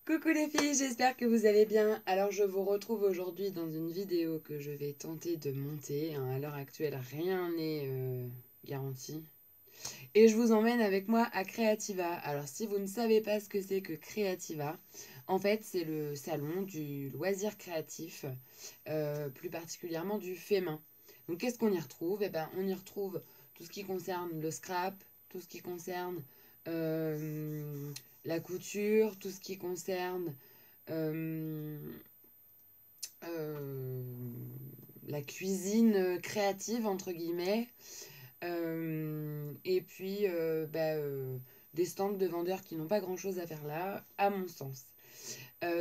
Coucou les filles, j'espère que vous allez bien. Alors je vous retrouve aujourd'hui dans une vidéo que je vais tenter de monter. À l'heure actuelle, rien n'est garanti. Et je vous emmène avec moi à Creativa. Alors si vous ne savez pas ce que c'est que Creativa, en fait c'est le salon du loisir créatif, plus particulièrement du fait main. Donc qu'est-ce qu'on y retrouve? Eh ben, on y retrouve tout ce qui concerne le scrap, tout ce qui concerne euh, la couture, tout ce qui concerne euh, euh, la cuisine créative, entre guillemets. Et puis, des stands de vendeurs qui n'ont pas grand-chose à faire là, à mon sens.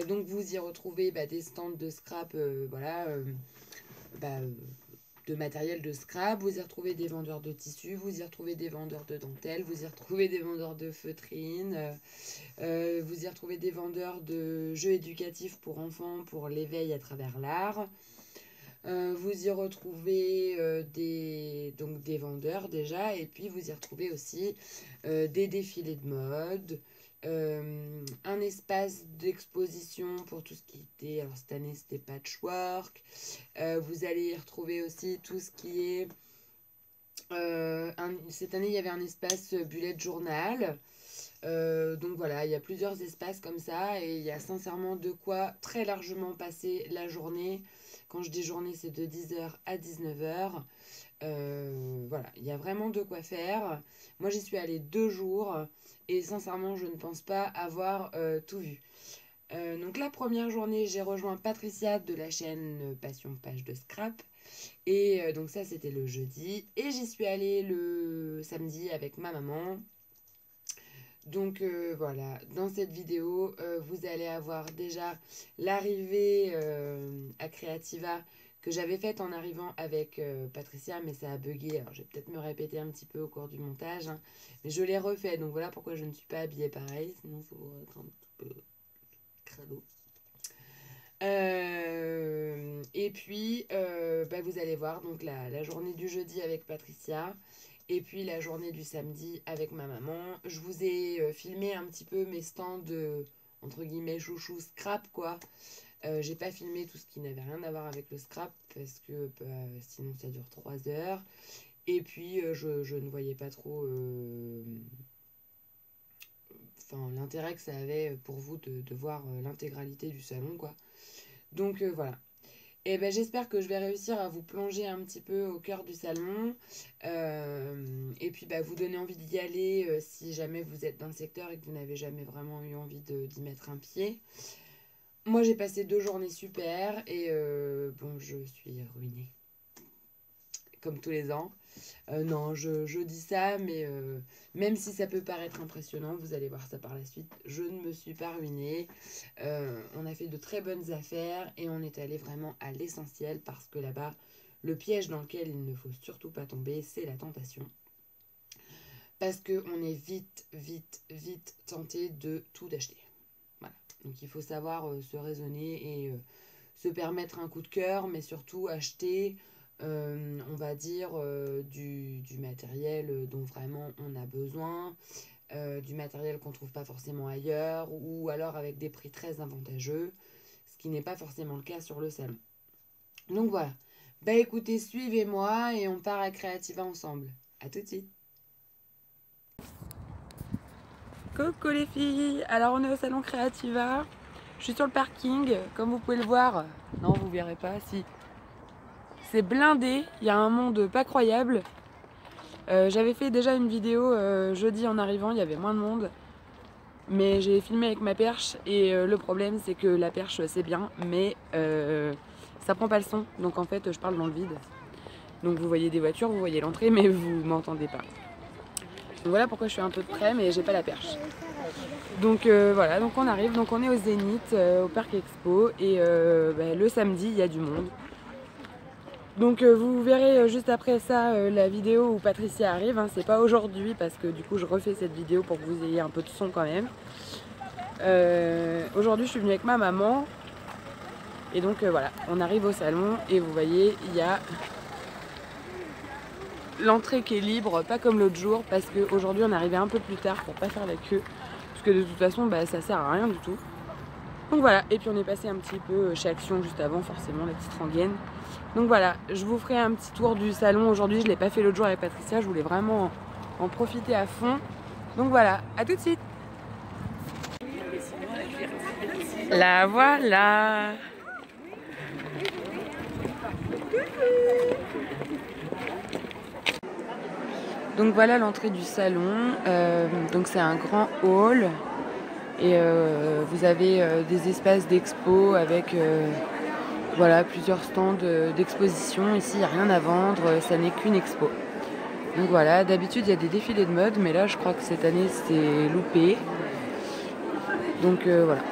Donc, vous y retrouvez des stands de scrap, bah, euh, de matériel de scrap. Vous y retrouvez des vendeurs de tissus, vous y retrouvez des vendeurs de dentelle, vous y retrouvez des vendeurs de feutrines, vous y retrouvez des vendeurs de jeux éducatifs pour enfants, pour l'éveil à travers l'art. Vous y retrouvez donc des vendeurs déjà, et puis vous y retrouvez aussi des défilés de mode, un espace d'exposition pour tout ce qui était, alors cette année c'était patchwork, vous allez y retrouver aussi tout ce qui est, cette année il y avait un espace bullet journal. Donc voilà, il y a plusieurs espaces comme ça et il y a sincèrement de quoi très largement passer la journée. Quand je dis journée, c'est de 10h à 19h. Voilà, il y a vraiment de quoi faire. Moi, j'y suis allée 2 jours et sincèrement, je ne pense pas avoir tout vu. Donc la première journée, j'ai rejoint Patricia de la chaîne Passion Page de Scrap. Et donc ça, c'était le jeudi. Et j'y suis allée le samedi avec ma maman. Donc voilà, dans cette vidéo, vous allez avoir déjà l'arrivée à Creativa que j'avais faite en arrivant avec Patricia, mais ça a bugué. Alors je vais peut-être me répéter un petit peu au cours du montage, hein, mais je l'ai refait. Donc voilà pourquoi je ne suis pas habillée pareil, sinon ça va être un petit peu crado. Et puis, vous allez voir donc la journée du jeudi avec Patricia. Et puis la journée du samedi avec ma maman. Je vous ai filmé un petit peu mes stands de, entre guillemets, chouchou scrap, quoi. J'ai pas filmé tout ce qui n'avait rien à voir avec le scrap parce que sinon ça dure 3 heures. Et puis je ne voyais pas trop l'intérêt que ça avait pour vous de voir l'intégralité du salon, quoi. Donc voilà. Et ben, j'espère que je vais réussir à vous plonger un petit peu au cœur du salon et puis vous donner envie d'y aller si jamais vous êtes dans le secteur et que vous n'avez jamais vraiment eu envie d'y mettre un pied. Moi j'ai passé 2 journées super et bon je suis ruinée comme tous les ans. Non, je dis ça, mais même si ça peut paraître impressionnant, vous allez voir ça par la suite, je ne me suis pas ruinée. On a fait de très bonnes affaires et on est allé vraiment à l'essentiel parce que là-bas, le piège dans lequel il ne faut surtout pas tomber, c'est la tentation. Parce qu'on est vite tenté de tout acheter. Voilà. Donc il faut savoir se raisonner et se permettre un coup de cœur, mais surtout acheter on va dire du matériel dont vraiment on a besoin, du matériel qu'on ne trouve pas forcément ailleurs, ou alors avec des prix très avantageux, ce qui n'est pas forcément le cas sur le salon. Donc voilà. Écoutez, suivez-moi et on part à Creativa ensemble. À tout de suite. Coucou les filles, alors on est au salon Creativa. Je suis sur le parking, comme vous pouvez le voir. Non, vous verrez pas, si. C'est blindé, il y a un monde pas croyable. J'avais fait déjà une vidéo jeudi en arrivant, il y avait moins de monde. Mais j'ai filmé avec ma perche et le problème c'est que la perche c'est bien, mais ça prend pas le son. Donc en fait je parle dans le vide. Donc vous voyez des voitures, vous voyez l'entrée, mais vous m'entendez pas. Donc voilà pourquoi je suis un peu de près, mais j'ai pas la perche. Donc voilà, donc on arrive, donc on est au Zénith, au Parc Expo, et le samedi il y a du monde. Donc vous verrez juste après ça la vidéo où Patricia arrive, hein. C'est pas aujourd'hui parce que du coup je refais cette vidéo pour que vous ayez un peu de son quand même. Aujourd'hui je suis venue avec ma maman et donc voilà, on arrive au salon et vous voyez il y a l'entrée qui est libre, pas comme l'autre jour parce qu'aujourd'hui on est arrivé un peu plus tard pour pas faire la queue parce que de toute façon ça sert à rien du tout. Donc voilà, et puis on est passé un petit peu chez Action juste avant, forcément, la petite rengaine. Donc voilà, je vous ferai un petit tour du salon aujourd'hui. Je ne l'ai pas fait l'autre jour avec Patricia, je voulais vraiment en profiter à fond. Donc voilà, à tout de suite. La voilà. Donc voilà l'entrée du salon. Donc c'est un grand hall. Et vous avez des espaces d'expo avec voilà, plusieurs stands d'exposition. Ici, il n'y a rien à vendre, ça n'est qu'une expo. Donc voilà, d'habitude, il y a des défilés de mode, mais là, je crois que cette année, c'est loupé. Donc voilà.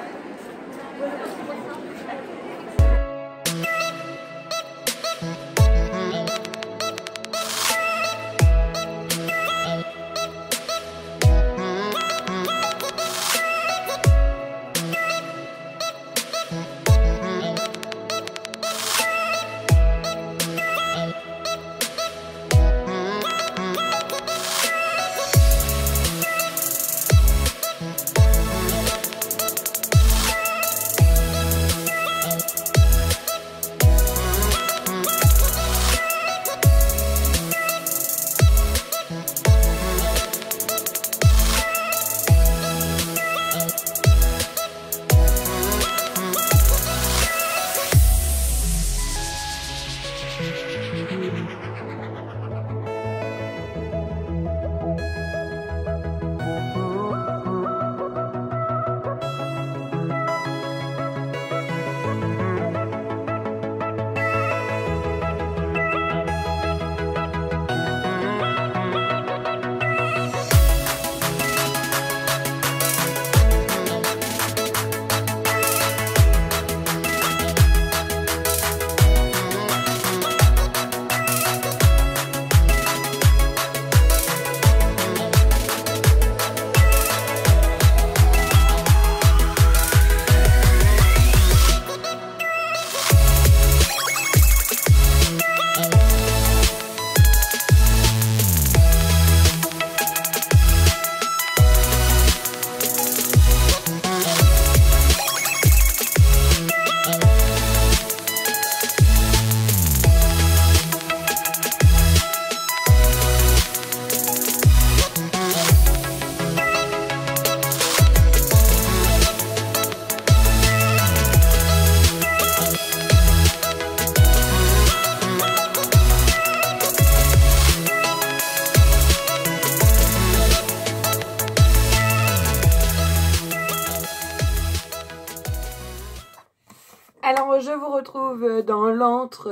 Alors, je vous retrouve dans l'antre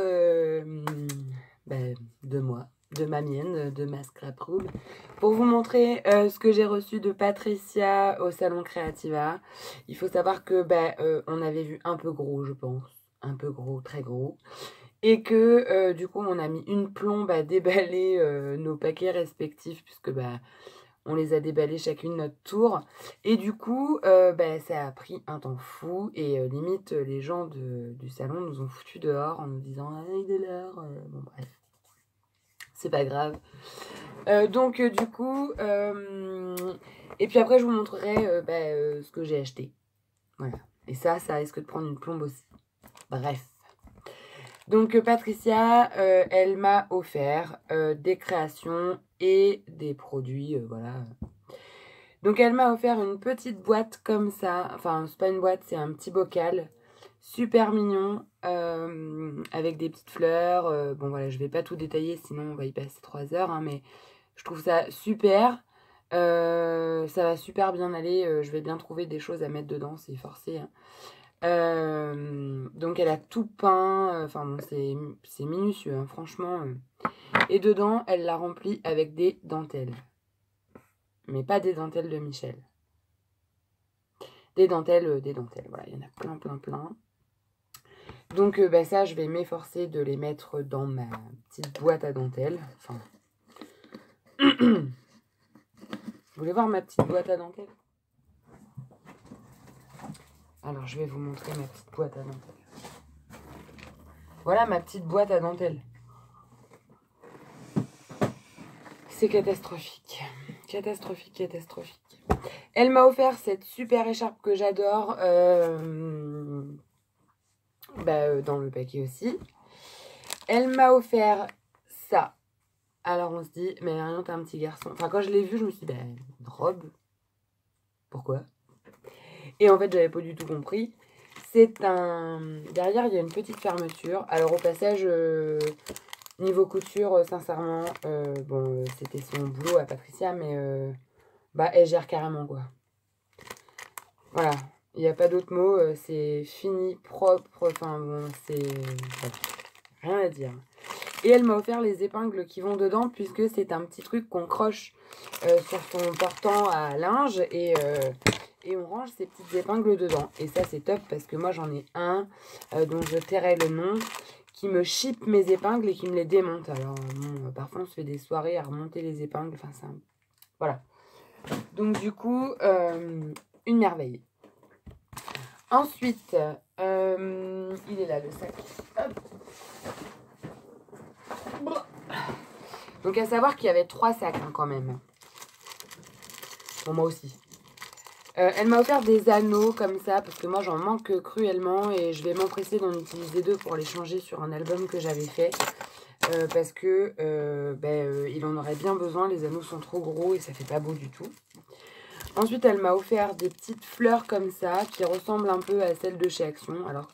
de ma mienne, de ma scrap room, pour vous montrer ce que j'ai reçu de Patricia au salon Creativa. Il faut savoir que on avait vu un peu gros, je pense, un peu gros, très gros, et que du coup on a mis une plombe à déballer nos paquets respectifs, puisque on les a déballés chacune notre tour. Et du coup, ça a pris un temps fou. Et limite, les gens du salon nous ont foutus dehors en nous disant « Ah, il est l'heure ». Bon, bref. C'est pas grave. Donc, du coup... et puis après, je vous montrerai ce que j'ai acheté. Voilà. Et ça risque de prendre une plombe aussi. Bref. Donc, Patricia, elle m'a offert des créations et des produits, voilà. Donc, elle m'a offert une petite boîte comme ça. Enfin, c'est pas une boîte, c'est un petit bocal. Super mignon, avec des petites fleurs. Bon, voilà, je vais pas tout détailler, sinon on va y passer 3 heures. Hein, mais je trouve ça super. Ça va super bien aller. Je vais bien trouver des choses à mettre dedans, c'est forcé. Hein. Donc elle a tout peint, enfin bon, c'est minutieux, hein, franchement. Et dedans, elle l'a rempli avec des dentelles. Mais pas des dentelles de Michel. Des dentelles, voilà, il y en a plein. Donc ça, je vais m'efforcer de les mettre dans ma petite boîte à dentelles. Enfin... Vous voulez voir ma petite boîte à dentelles? Alors, je vais vous montrer ma petite boîte à dentelles. Voilà ma petite boîte à dentelles. C'est catastrophique. Catastrophique. Elle m'a offert cette super écharpe que j'adore. dans le paquet aussi. Elle m'a offert ça. Alors on se dit, mais Marion, t'es un petit garçon. Enfin, quand je l'ai vu, je me suis dit, une robe. Pourquoi? Et en fait, j'avais pas du tout compris. C'est un... Derrière, il y a une petite fermeture. Alors au passage, niveau couture, sincèrement, c'était son boulot à Patricia, mais elle gère carrément, quoi. Voilà. Il n'y a pas d'autre mot. C'est fini, propre. Enfin, bon, c'est... rien à dire. Et elle m'a offert les épingles qui vont dedans, puisque c'est un petit truc qu'on croche sur son portant à linge et on range ces petites épingles dedans. Et ça, c'est top parce que moi, j'en ai un dont je tairai le nom, qui me chipe mes épingles et qui me les démonte. Alors, parfois, on se fait des soirées à remonter les épingles. Enfin, ça... Voilà. Donc, du coup, une merveille. Ensuite, il est là, le sac. Hop. Donc à savoir qu'il y avait 3 sacs quand même. Pour moi aussi. Elle m'a offert des anneaux comme ça parce que moi j'en manque cruellement et je vais m'empresser d'en utiliser 2 pour les changer sur un album que j'avais fait. Parce que il en aurait bien besoin, les anneaux sont trop gros et ça fait pas beau du tout. Ensuite elle m'a offert des petites fleurs comme ça qui ressemblent un peu à celles de chez Action. Alors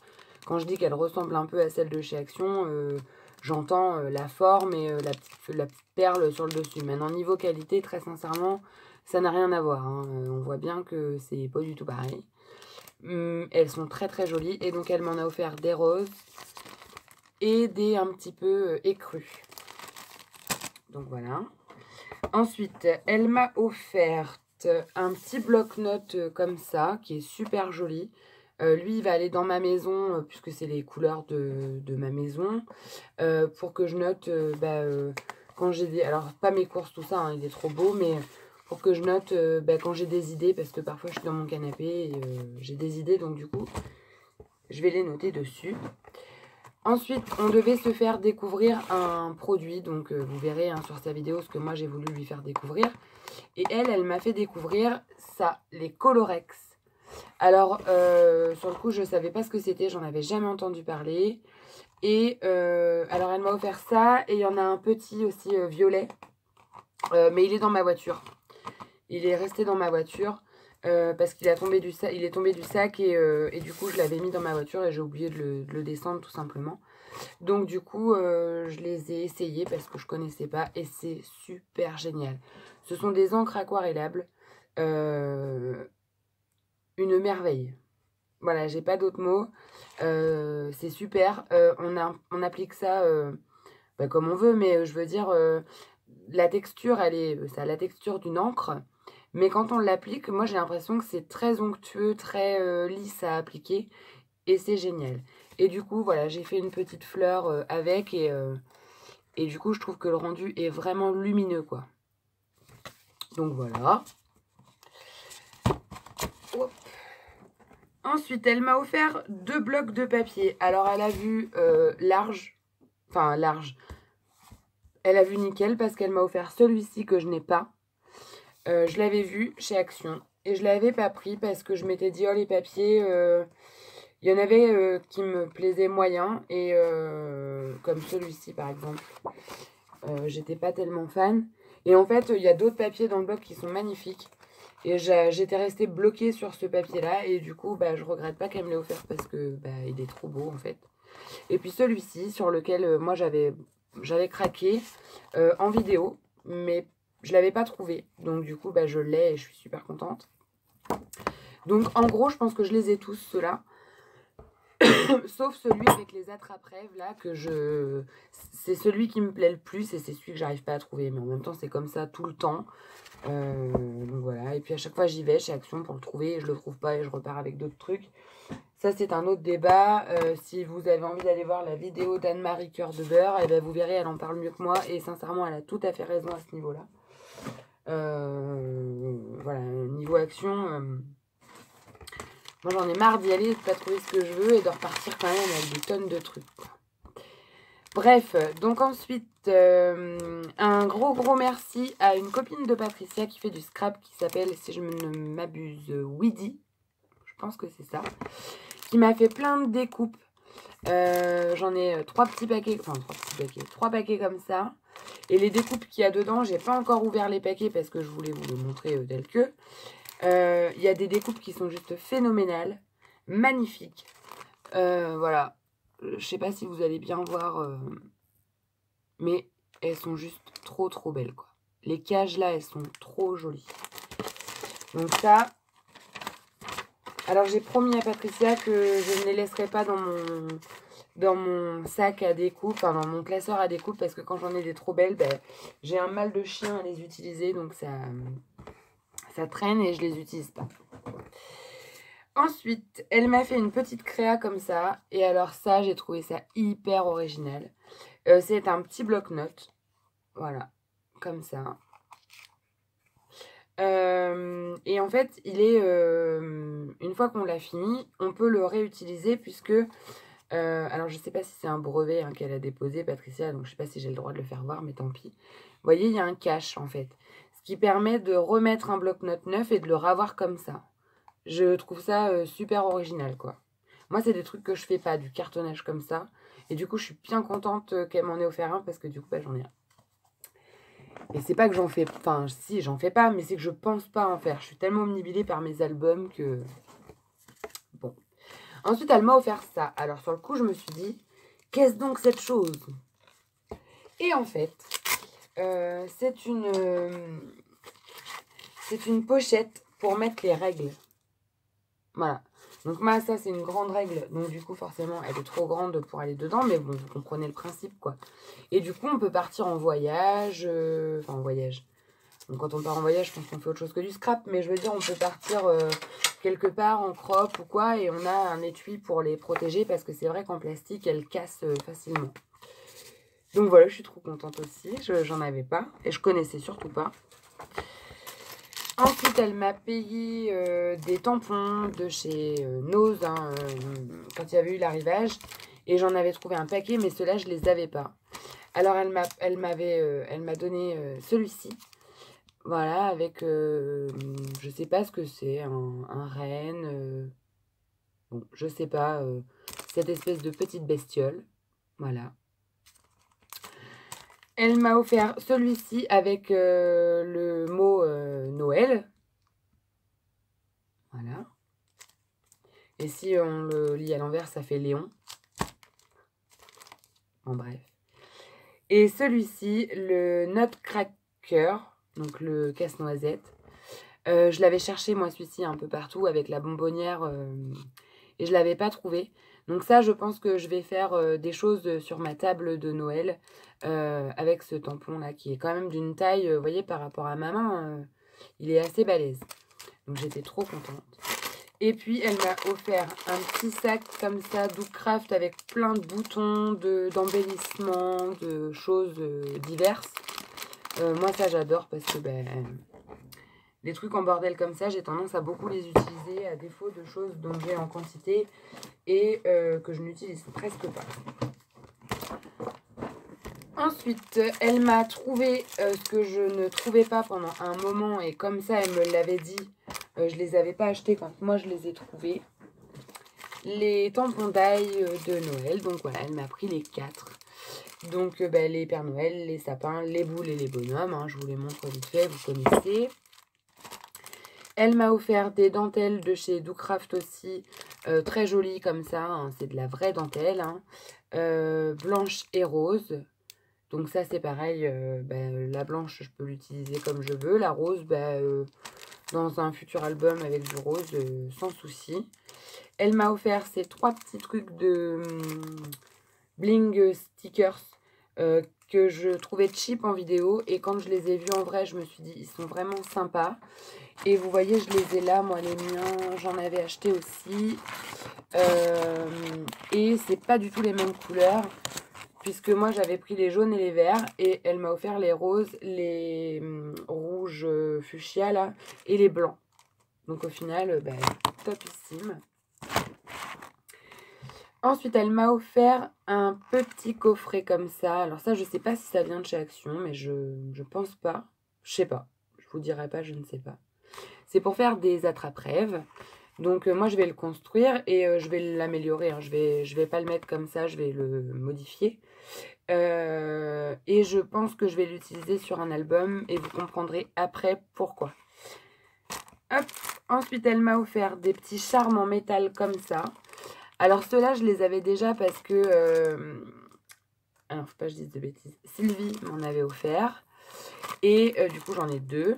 quand je dis qu'elles ressemblent un peu à celles de chez Action... j'entends la forme et la petite perle sur le dessus. Maintenant, niveau qualité, très sincèrement, ça n'a rien à voir. Hein. On voit bien que c'est pas du tout pareil. Elles sont très très jolies. Et donc, elle m'en a offert des roses et des un petit peu écrus. Donc, voilà. Ensuite, elle m'a offert un petit bloc-notes comme ça, qui est super joli. Lui, il va aller dans ma maison, puisque c'est les couleurs de ma maison, pour que je note, quand j'ai des... Alors, pas mes courses, tout ça, hein, il est trop beau, mais pour que je note quand j'ai des idées, parce que parfois, je suis dans mon canapé et j'ai des idées, donc du coup, je vais les noter dessus. Ensuite, on devait se faire découvrir un produit, donc vous verrez hein, sur sa vidéo ce que moi, j'ai voulu lui faire découvrir. Et elle m'a fait découvrir ça, les Colorex. Alors, sur le coup, je ne savais pas ce que c'était. J'en avais jamais entendu parler. Et alors, elle m'a offert ça. Et il y en a un petit aussi violet. Mais il est dans ma voiture. Il est resté dans ma voiture. Parce qu'il est tombé du sac. Et du coup, je l'avais mis dans ma voiture. Et j'ai oublié de le descendre tout simplement. Donc, du coup, je les ai essayés parce que je ne connaissais pas. Et c'est super génial. Ce sont des encres aquarellables. Une merveille. Voilà, j'ai pas d'autres mots. C'est super. On applique ça comme on veut, mais je veux dire, la texture, ça a la texture d'une encre. Mais quand on l'applique, moi j'ai l'impression que c'est très onctueux, très lisse à appliquer. Et c'est génial. Et du coup, voilà, j'ai fait une petite fleur avec. Et du coup, je trouve que le rendu est vraiment lumineux, quoi. Donc voilà. Hop. Ensuite, elle m'a offert 2 blocs de papier. Alors, elle a vu large. Enfin, large. Elle a vu nickel parce qu'elle m'a offert celui-ci que je n'ai pas. Je l'avais vu chez Action. Et je ne l'avais pas pris parce que je m'étais dit, oh, les papiers, il y en avait qui me plaisaient moyen. Et comme celui-ci, par exemple. J'étais pas tellement fan. Et en fait, il y a d'autres papiers dans le bloc qui sont magnifiques. Et j'étais restée bloquée sur ce papier-là. Et du coup, je regrette pas qu'elle me l'ait offert parce que il est trop beau, en fait. Et puis celui-ci, sur lequel moi, j'avais craqué en vidéo. Mais je l'avais pas trouvé. Donc, du coup, je l'ai et je suis super contente. Donc, en gros, je pense que je les ai tous, ceux-là. Sauf celui avec les attrape-rêves, là, c'est celui qui me plaît le plus et c'est celui que j'arrive pas à trouver. Mais en même temps, c'est comme ça tout le temps. Donc voilà, et puis à chaque fois j'y vais chez Action pour le trouver et je le trouve pas et je repars avec d'autres trucs. Ça c'est un autre débat. Si vous avez envie d'aller voir la vidéo d'Anne-Marie Cœur de Beurre, et vous verrez, elle en parle mieux que moi et sincèrement elle a tout à fait raison à ce niveau là. Voilà, niveau Action, moi j'en ai marre d'y aller, de pas trouver ce que je veux et de repartir quand même avec des tonnes de trucs. Bref, donc ensuite, un gros merci à une copine de Patricia qui fait du scrap qui s'appelle, si je ne m'abuse, Weedy. Je pense que c'est ça. Qui m'a fait plein de découpes. J'en ai 3 petits paquets, enfin 3 petits paquets, 3 paquets comme ça. Et les découpes qu'il y a dedans, j'ai pas encore ouvert les paquets parce que je voulais vous les montrer tels que. Il y a des découpes qui sont juste phénoménales, magnifiques. Voilà, je sais pas si vous allez bien voir, mais elles sont juste trop trop belles quoi. Les cages là, elles sont trop jolies. Donc ça, alors j'ai promis à Patricia que je ne les laisserai pas dans mon sac à découpe, enfin dans mon classeur à découpe, parce que quand j'en ai des trop belles, ben, j'ai un mal de chien à les utiliser, donc ça traîne et je les utilise pas. Ensuite, elle m'a fait une petite créa comme ça, et alors ça, j'ai trouvé ça hyper original. C'est un petit bloc-notes, voilà, comme ça. Et en fait, il est une fois qu'on l'a fini, on peut le réutiliser puisque alors je sais pas si c'est un brevet hein, qu'elle a déposé Patricia, donc je sais pas si j'ai le droit de le faire voir, mais tant pis. Vous voyez, il y a un cache en fait, ce qui permet de remettre un bloc-notes neuf et de le ravoir comme ça. Je trouve ça super original quoi. Moi, c'est des trucs que je fais pas, du cartonnage comme ça, et du coup, je suis bien contente qu'elle m'en ait offert un parce que du coup, bah, j'en ai un. Et c'est pas que j'en fais... Enfin, si, j'en fais pas, mais c'est que je pense pas en faire. Je suis tellement omnibulée par mes albums que... Bon. Ensuite, elle m'a offert ça. Alors, sur le coup, je me suis dit, qu'est-ce donc cette chose? Et en fait, c'est une pochette pour mettre les règles. Voilà. Donc, moi, ça, c'est une grande règle. Donc, du coup, forcément, elle est trop grande pour aller dedans. Mais bon, vous comprenez le principe, quoi. Et du coup, on peut partir en voyage. Enfin, en voyage. Donc quand on part en voyage, je pense qu'on fait autre chose que du scrap. Mais je veux dire, on peut partir quelque part en crop ou quoi. Et on a un étui pour les protéger. Parce que c'est vrai qu'en plastique, elles cassent facilement. Donc voilà, je suis trop contente aussi. J'en avais pas. Et je connaissais surtout pas. Ensuite, elle m'a payé des tampons de chez Nose. Hein, quand il y avait eu l'arrivage. Et j'en avais trouvé un paquet. Mais ceux-là, je les avais pas. Alors, elle m'a donné celui-ci. Voilà, avec, je sais pas ce que c'est, un renne, bon, je sais pas, cette espèce de petite bestiole, voilà. Elle m'a offert celui-ci avec le mot Noël, voilà. Et si on le lit à l'envers, ça fait Léon. En bref. Et celui-ci, le Nutcracker, donc le casse-noisette. Je l'avais cherché, moi, celui-ci, un peu partout, avec la bonbonnière, et je ne l'avais pas trouvé. Donc ça, je pense que je vais faire des choses sur ma table de Noël, avec ce tampon-là, qui est quand même d'une taille, vous voyez, par rapport à ma main, il est assez balèze. Donc j'étais trop contente. Et puis, elle m'a offert un petit sac comme ça, Doocraft, avec plein de boutons, d'embellissements, de choses diverses. Moi, ça, j'adore parce que les trucs en bordel comme ça, j'ai tendance à beaucoup les utiliser à défaut de choses dont j'ai en quantité et que je n'utilise presque pas. Ensuite, elle m'a trouvé ce que je ne trouvais pas pendant un moment et comme ça, elle me l'avait dit. Je ne les avais pas achetés quand moi je les ai trouvés. Les tampons d'ail de Noël. Donc voilà, elle m'a pris les 4. Donc les Pères Noël, les sapins, les boules et les bonhommes. Hein, je vous les montre vite fait, vous connaissez. Elle m'a offert des dentelles de chez Doocraft aussi, très jolies comme ça, hein, c'est de la vraie dentelle, hein, blanche et rose. Donc ça c'est pareil, la blanche je peux l'utiliser comme je veux, la rose dans un futur album avec du rose sans souci. Elle m'a offert ces 3 petits trucs de bling stickers que je trouvais cheap en vidéo et quand je les ai vus en vrai je me suis dit ils sont vraiment sympas. Et vous voyez, je les ai là, moi les miens, j'en avais acheté aussi. Et c'est pas du tout les mêmes couleurs, puisque moi j'avais pris les jaunes et les verts, et elle m'a offert les roses, les rouges fuchsia là, et les blancs. Donc au final, topissime. Ensuite, elle m'a offert un petit coffret comme ça. Alors ça, je sais pas si ça vient de chez Action, mais je pense pas. Je sais pas. Je vous dirai pas, je ne sais pas. C'est pour faire des attrape-rêves. Donc moi je vais le construire et je vais l'améliorer, hein. Je vais pas le mettre comme ça, je vais le modifier. Et je pense que je vais l'utiliser sur un album et vous comprendrez après pourquoi. Hop. Ensuite elle m'a offert des petits charmes en métal comme ça. Alors ceux-là je les avais déjà parce que... alors faut pas que je dise de bêtises. Sylvie m'en avait offert. Et du coup j'en ai deux.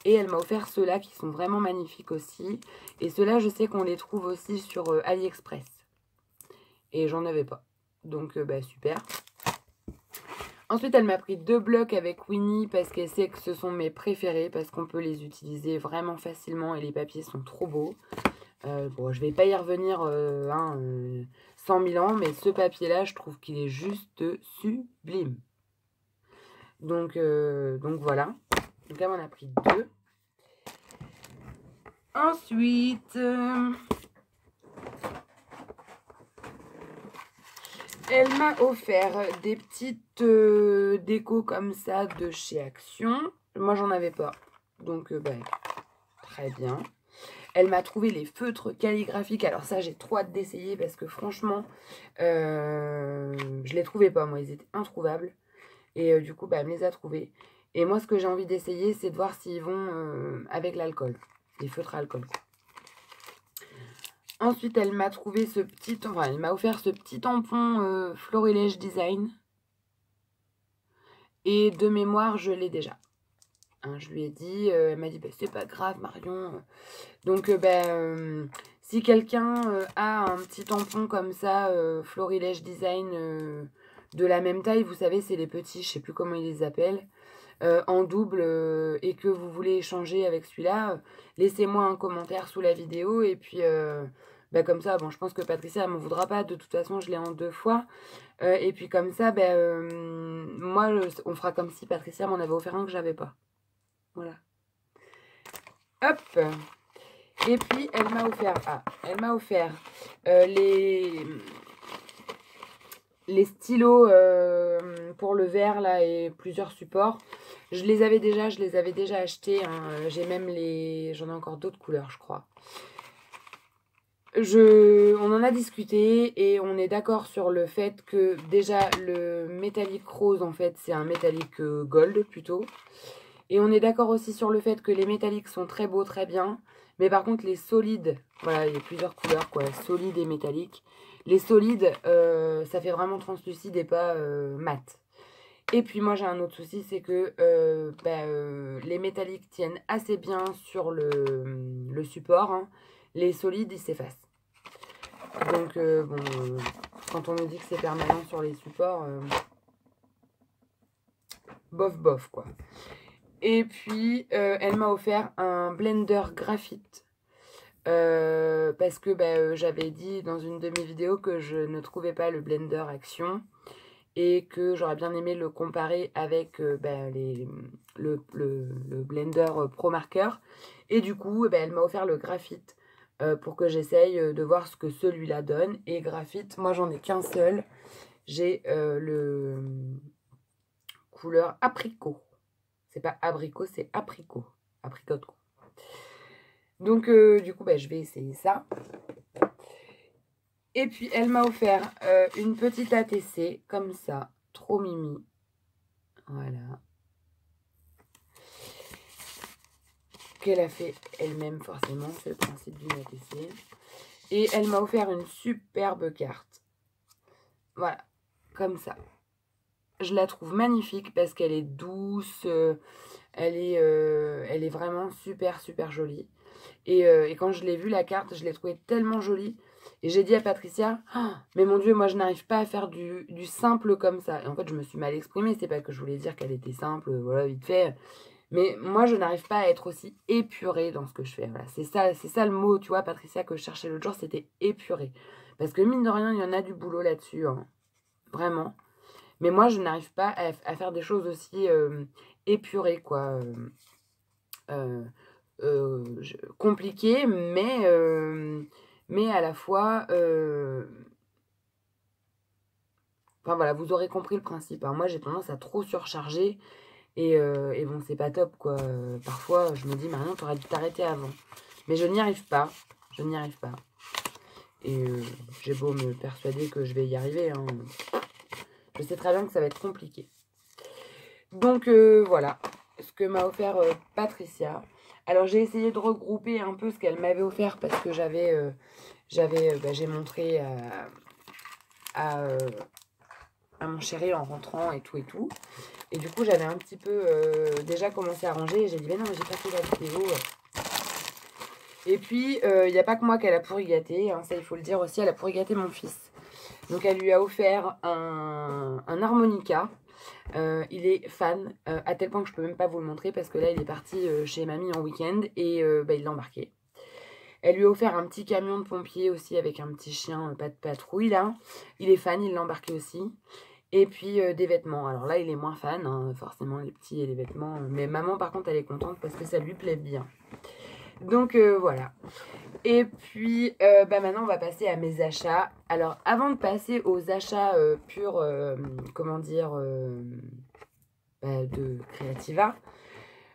Et elle m'a offert ceux-là qui sont vraiment magnifiques aussi. Et ceux-là, je sais qu'on les trouve aussi sur AliExpress. Et j'en avais pas. Donc, bah, super. Ensuite, elle m'a pris 2 blocs avec Winnie parce qu'elle sait que ce sont mes préférés. Parce qu'on peut les utiliser vraiment facilement et les papiers sont trop beaux. Bon, je vais pas y revenir 100 000 ans. Mais ce papier-là, je trouve qu'il est juste sublime. Donc voilà. Donc elle m'en a pris 2. Ensuite, elle m'a offert des petites décos comme ça de chez Action. Moi, j'en avais pas. Donc, ben, très bien. Elle m'a trouvé les feutres calligraphiques. Alors ça, j'ai trop hâte d'essayer parce que franchement, je les trouvais pas. Moi, ils étaient introuvables. Et du coup, bah, elle me les a trouvés. Et moi, ce que j'ai envie d'essayer, c'est de voir s'ils vont avec l'alcool. Les feutres à alcool, quoi. Ensuite, elle m'a trouvé ce petit... Enfin, elle m'a offert ce petit tampon Florilège Design. Et de mémoire, je l'ai déjà. Hein, je lui ai dit, elle m'a dit, bah, c'est pas grave, Marion. Donc, si quelqu'un a un petit tampon comme ça, Florilège Design, de la même taille, vous savez, c'est les petits, je sais plus comment ils les appellent, en double, et que vous voulez échanger avec celui-là, laissez-moi un commentaire sous la vidéo. Et puis, comme ça, bon, je pense que Patricia, elle m'en voudra pas. De toute façon, je l'ai en 2 fois. Et puis comme ça, moi, on fera comme si Patricia m'en avait offert un que j'avais pas. Voilà. Hop. Et puis, elle m'a offert les stylos pour le verre, là, et plusieurs supports. Je les avais déjà achetés. Hein. J'ai même j'en ai encore d'autres couleurs, je crois. On en a discuté et on est d'accord sur le fait que déjà le métallique rose, en fait, c'est un métallique gold plutôt. Et on est d'accord aussi sur le fait que les métalliques sont très beaux, très bien. Mais par contre, les solides, voilà, il y a plusieurs couleurs, quoi, solides et métalliques. Les solides, ça fait vraiment translucide et pas mat. Et puis moi, j'ai un autre souci, c'est que les métalliques tiennent assez bien sur le support. Hein. Les solides, ils s'effacent. Donc, quand on nous dit que c'est permanent sur les supports, bof, bof, quoi. Et puis, elle m'a offert un blender graphite. Parce que j'avais dit dans une de mes vidéos que je ne trouvais pas le blender Action. Et que j'aurais bien aimé le comparer avec le blender Pro Marker. Et du coup, elle m'a offert le graphite pour que j'essaye de voir ce que celui-là donne. Et graphite, moi j'en ai qu'un seul. J'ai le couleur apricot. C'est pas abricot, c'est apricot. Apricot, quoi. Donc, du coup, je vais essayer ça. Et puis, elle m'a offert une petite ATC, comme ça. Trop mimi. Voilà. Qu'elle a fait elle-même, forcément. C'est le principe d'une ATC. Et elle m'a offert une superbe carte. Voilà. Comme ça. Je la trouve magnifique parce qu'elle est douce. Elle est vraiment super, super jolie. Et quand je l'ai vue, la carte, je l'ai trouvée tellement jolie. Et j'ai dit à Patricia, oh, mais mon Dieu, moi je n'arrive pas à faire du simple comme ça. Et en fait, je me suis mal exprimée. C'est pas que je voulais dire qu'elle était simple, voilà, vite fait. Mais moi, je n'arrive pas à être aussi épurée dans ce que je fais. Voilà, c'est ça le mot, tu vois, Patricia, que je cherchais l'autre jour, c'était épurée. Parce que mine de rien, il y en a du boulot là-dessus, hein. Vraiment. Mais moi, je n'arrive pas à faire des choses aussi épurées, quoi. Compliquées, mais à la fois... Enfin voilà, vous aurez compris le principe. Hein. Moi, j'ai tendance à trop surcharger. Et bon, c'est pas top, quoi. Parfois, je me dis, Marion, t'aurais dû t'arrêter avant. Mais je n'y arrive pas. Je n'y arrive pas. Et j'ai beau me persuader que je vais y arriver, hein. Je sais très bien que ça va être compliqué. Donc voilà ce que m'a offert Patricia. Alors j'ai essayé de regrouper un peu ce qu'elle m'avait offert parce que j'ai montré à mon chéri en rentrant et tout et tout. Et du coup j'avais un petit peu déjà commencé à ranger et j'ai dit mais non mais j'ai pas fait la vidéo. Et puis il n'y a pas que moi qu'elle a pourri gâter, hein, ça il faut le dire aussi, elle a pourri gâter mon fils. Donc elle lui a offert un harmonica. Il est fan, à tel point que je peux même pas vous le montrer parce que là il est parti chez mamie en week-end et il l'a embarqué. Elle lui a offert un petit camion de pompier aussi avec un petit chien, pas de patrouille là. Il est fan, il l'a embarqué aussi. Et puis des vêtements. Alors là il est moins fan, hein, forcément les petits et les vêtements. Mais maman par contre elle est contente parce que ça lui plaît bien. Donc voilà. Et puis maintenant on va passer à mes achats. Alors avant de passer aux achats purs, comment dire, de Creativa,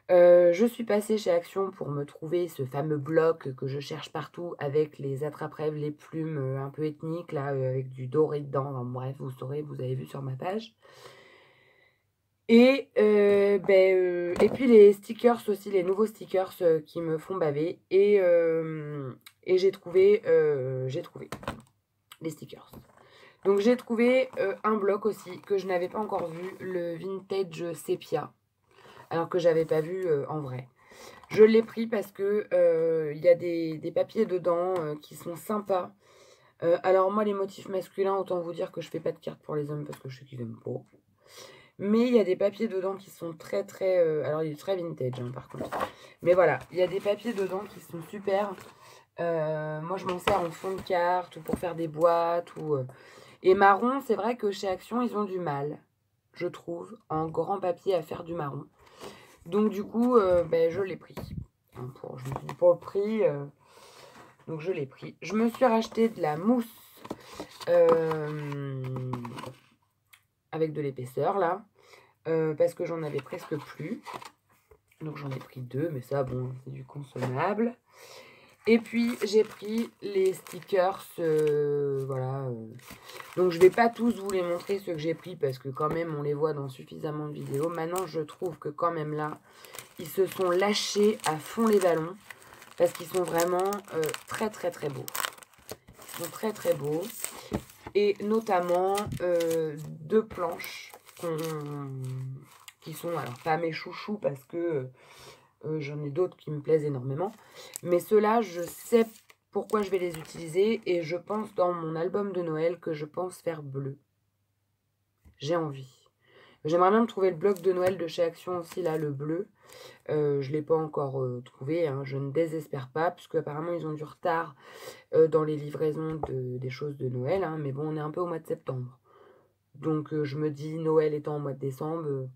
je suis passée chez Action pour me trouver ce fameux bloc que je cherche partout avec les attrape-rêves, les plumes un peu ethniques là, avec du doré dedans. Enfin, bref, vous saurez, vous avez vu sur ma page. Et puis les stickers aussi, les nouveaux stickers qui me font baver. Et j'ai trouvé les stickers. Donc j'ai trouvé un bloc aussi que je n'avais pas encore vu, le Vintage Sepia. Alors que j'avais pas vu en vrai. Je l'ai pris parce que il y a des papiers dedans qui sont sympas. Alors moi les motifs masculins, autant vous dire que je fais pas de cartes pour les hommes parce que je sais qu'ils aiment pas. Mais il y a des papiers dedans qui sont très très... alors il est très vintage hein, par contre. Mais voilà, il y a des papiers dedans qui sont super. Moi je m'en sers en fond de carte ou pour faire des boîtes. Et marron, c'est vrai que chez Action ils ont du mal, je trouve, en grand papier à faire du marron. Donc du coup, je l'ai pris. Hein, pour le prix, donc je l'ai pris. Je me suis racheté de la mousse avec de l'épaisseur là. Parce que j'en avais presque plus. Donc j'en ai pris 2, mais ça, bon, c'est du consommable. Et puis j'ai pris les stickers, voilà. Donc je vais pas tous vous les montrer, ceux que j'ai pris, parce que quand même on les voit dans suffisamment de vidéos. Maintenant je trouve que quand même là, ils se sont lâchés à fond les ballons, parce qu'ils sont vraiment très très très beaux. Ils sont très très beaux. Et notamment 2 planches qui sont, alors pas mes chouchous, parce que j'en ai d'autres qui me plaisent énormément. Mais ceux-là, je sais pourquoi je vais les utiliser. Et je pense dans mon album de Noël que je pense faire bleu. J'ai envie. J'aimerais bien me trouver le bloc de Noël de chez Action aussi, là, le bleu. Je ne l'ai pas encore trouvé. Hein. Je ne désespère pas, puisque apparemment ils ont du retard dans les livraisons des choses de Noël. Hein. Mais bon, on est un peu au mois de septembre. Donc je me dis, Noël étant au mois de décembre...